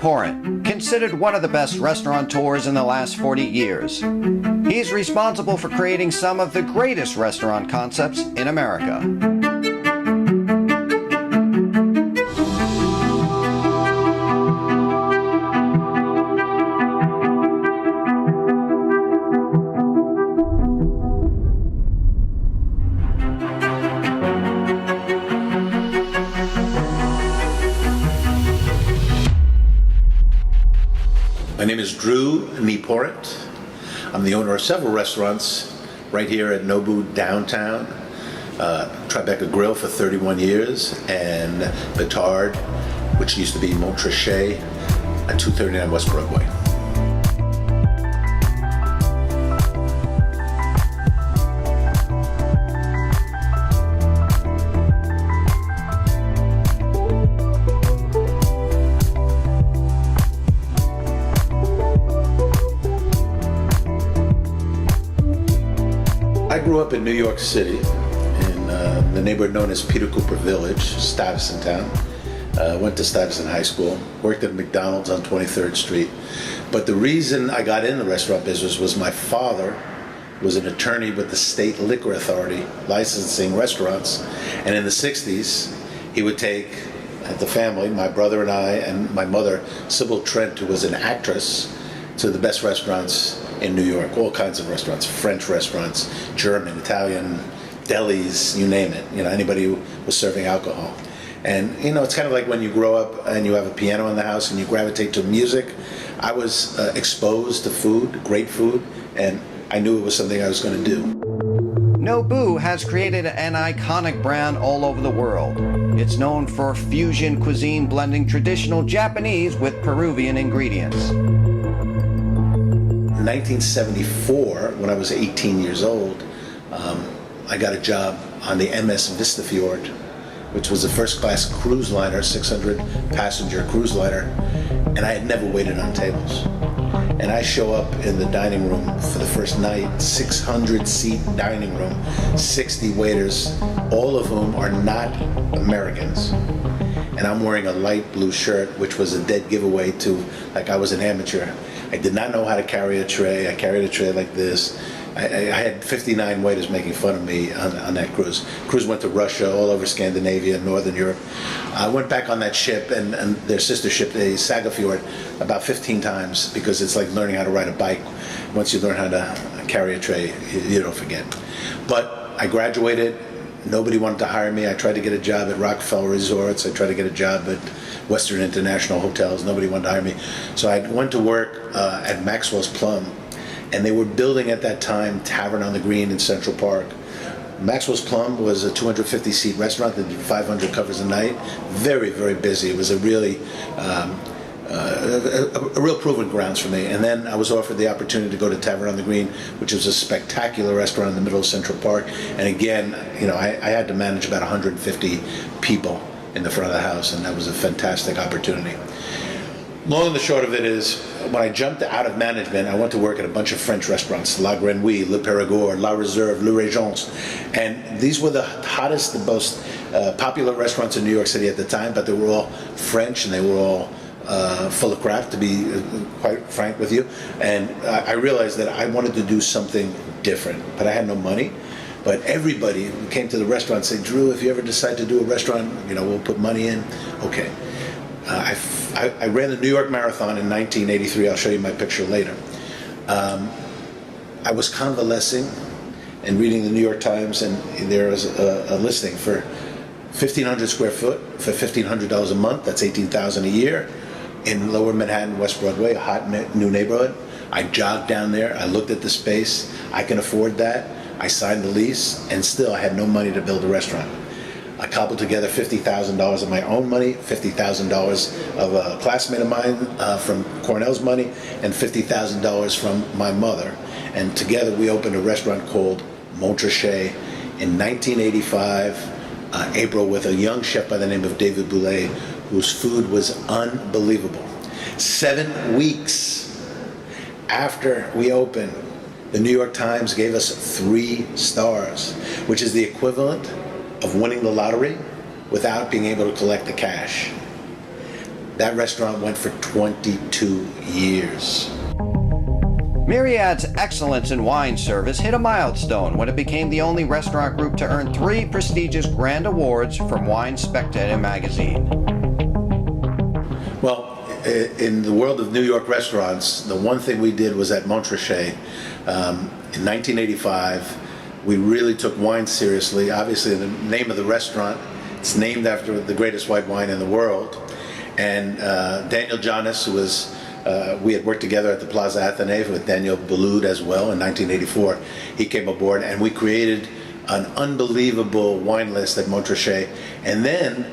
Nieporent, considered one of the best restaurateurs in the last 40 years. He's responsible for creating some of the greatest restaurant concepts in America. My name is Drew Nieporent. I'm the owner of several restaurants right here at Nobu downtown. Tribeca Grill for 31 years, and Betard, which used to be Montrachet, at 239 West Broadway. I grew up in New York City, in the neighborhood known as Peter Cooper Village, Stuyvesant town. Went to Stuyvesant High School, worked at McDonald's on 23rd Street. But the reason I got in the restaurant business was my father was an attorney with the State Liquor Authority, licensing restaurants. And in the 60s, he would take the family, my brother and I, and my mother, Sybil Trent, who was an actress, to the best restaurants in New York, all kinds of restaurants, French restaurants, German, Italian, delis, you name it, anybody who was serving alcohol. And it's kind of like when you grow up and you have a piano in the house and you gravitate to music. I was exposed to food, great food, and I knew it was something I was going to do. Nobu has created an iconic brand all over the world. It's known for fusion cuisine blending traditional Japanese with Peruvian ingredients. In 1974, when I was 18 years old, I got a job on the MS Vistafjord, which was a first-class cruise liner, 600-passenger cruise liner, and I had never waited on tables. And I show up in the dining room for the first night, 600-seat dining room, 60 waiters, all of whom are not Americans. And I'm wearing a light blue shirt, which was a dead giveaway to, like, I was an amateur. I did not know how to carry a tray. I carried a tray like this. I had 59 waiters making fun of me on that cruise. Cruise went to Russia, all over Scandinavia, Northern Europe. I went back on that ship and their sister ship, the Sagafjord, about 15 times, because it's like learning how to ride a bike. Once you learn how to carry a tray, you don't forget. But I graduated. Nobody wanted to hire me. I tried to get a job at Rockefeller Resorts. I tried to get a job at Western International Hotels. Nobody wanted to hire me. So I went to work at Maxwell's Plum, and they were building at that time Tavern on the Green in Central Park. Maxwell's Plum was a 250-seat restaurant that did 500 covers a night. Very, very busy. It was a really a real proving grounds for me. And then I was offered the opportunity to go to Tavern on the Green, which was a spectacular restaurant in the middle of Central Park. And again, I had to manage about 150 people in the front of the house, and that was a fantastic opportunity. Long and the short of it is, when I jumped out of management, I went to work at a bunch of French restaurants, La Grenouille, Le Périgord, La Réserve, Le Régence. And these were the hottest, the most popular restaurants in New York City at the time, but they were all French and they were all full of crap, to be quite frank with you. And I realized that I wanted to do something different, but I had no money. But everybody who came to the restaurant said, Drew, if you ever decide to do a restaurant, we'll put money in. Okay. I ran the New York Marathon in 1983. I'll show you my picture later. I was convalescing and reading the New York Times, and there was a listing for 1,500 square foot for $1,500 a month. That's $18,000 a year in Lower Manhattan, West Broadway, a hot new neighborhood. I jogged down there. I looked at the space. I can afford that. I signed the lease, and still I had no money to build a restaurant. I cobbled together $50,000 of my own money, $50,000 of a classmate of mine from Cornell's money, and $50,000 from my mother. And together we opened a restaurant called Montrachet in 1985, April, with a young chef by the name of David Boulay, whose food was unbelievable. 7 weeks after we opened, the New York Times gave us 3 stars, which is the equivalent of winning the lottery without being able to collect the cash. That restaurant went for 22 years. Myriad's excellence in wine service hit a milestone when it became the only restaurant group to earn 3 prestigious grand awards from Wine Spectator magazine. Well, in the world of New York restaurants, the one thing we did was at Montrachet in 1985. We really took wine seriously. Obviously, the name of the restaurant, it's named after the greatest white wine in the world. And Daniel Jonas, who was we had worked together at the Plaza Athénée with Daniel Boulud as well in 1984. He came aboard and we created an unbelievable wine list at Montrachet. And then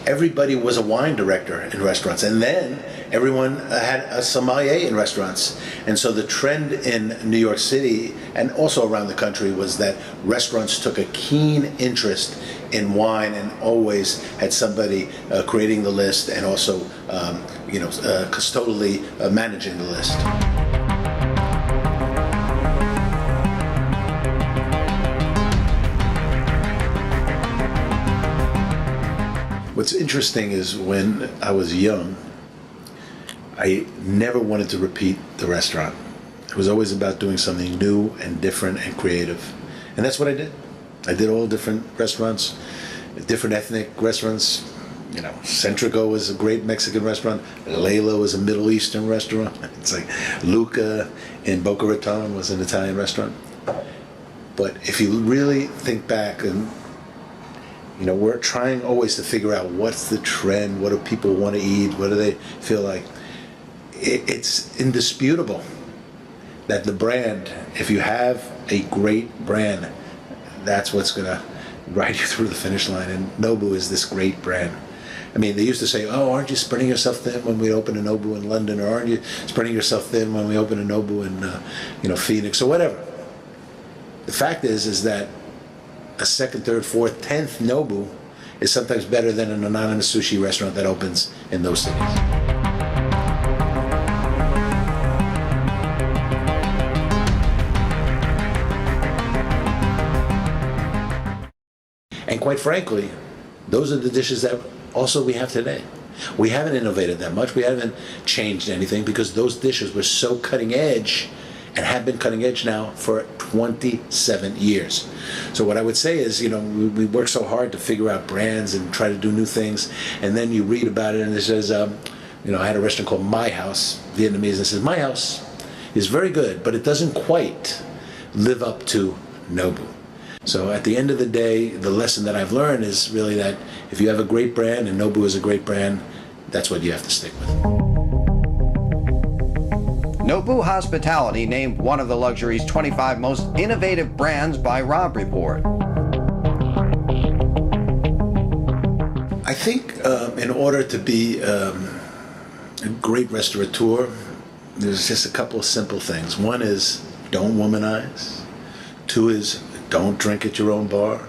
everybody was a wine director in restaurants. And then everyone had a sommelier in restaurants. And so the trend in New York City and also around the country was that restaurants took a keen interest in wine and always had somebody creating the list and also custodially managing the list. What's interesting is when I was young, I never wanted to repeat the restaurant. It was always about doing something new and different and creative. And that's what I did. I did all different restaurants, different ethnic restaurants. You know, Centrico was a great Mexican restaurant. Layla was a Middle Eastern restaurant. It's like Luca in Boca Raton was an Italian restaurant. But if you really think back, and you know, we're trying always to figure out what's the trend, what do people want to eat, what do they feel like. It's indisputable that the brand, if you have a great brand, that's what's going to ride you through the finish line. And Nobu is this great brand. I mean, they used to say, oh, aren't you spreading yourself thin when we open a Nobu in London? Or aren't you spreading yourself thin when we open a Nobu in Phoenix or whatever? The fact is that a second, third, fourth, 10th Nobu is sometimes better than an anonymous sushi restaurant that opens in those cities. And quite frankly, those are the dishes that also we have today. We haven't innovated that much. We haven't changed anything because those dishes were so cutting edge and have been cutting edge now for 27 years. So what I would say is, you know, we work so hard to figure out brands and try to do new things, and then you read about it and it says, you know, I had a restaurant called My House, Vietnamese, and it says, My House is very good, but it doesn't quite live up to Nobu. So at the end of the day, the lesson that I've learned is really that if you have a great brand, and Nobu is a great brand, that's what you have to stick with. Nobu Hospitality named one of the luxury's 25 most innovative brands by Robb Report. I think in order to be a great restaurateur, there's just a couple of simple things. One is don't womanize. 2 is don't drink at your own bar.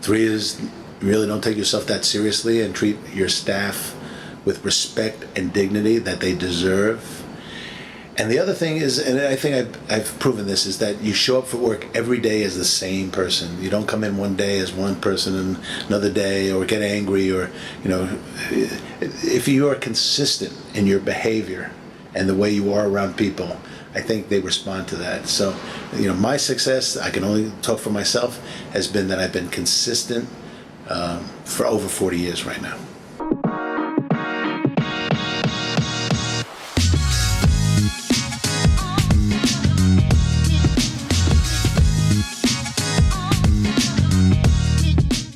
3 is really don't take yourself that seriously and treat your staff with respect and dignity that they deserve. And the other thing is, and I think I've proven this, is that you show up for work every day as the same person. You don't come in one day as one person and another day or get angry or, you know, if you are consistent in your behavior and the way you are around people, I think they respond to that. So, you know, my success, I can only talk for myself, has been that I've been consistent for over 40 years right now.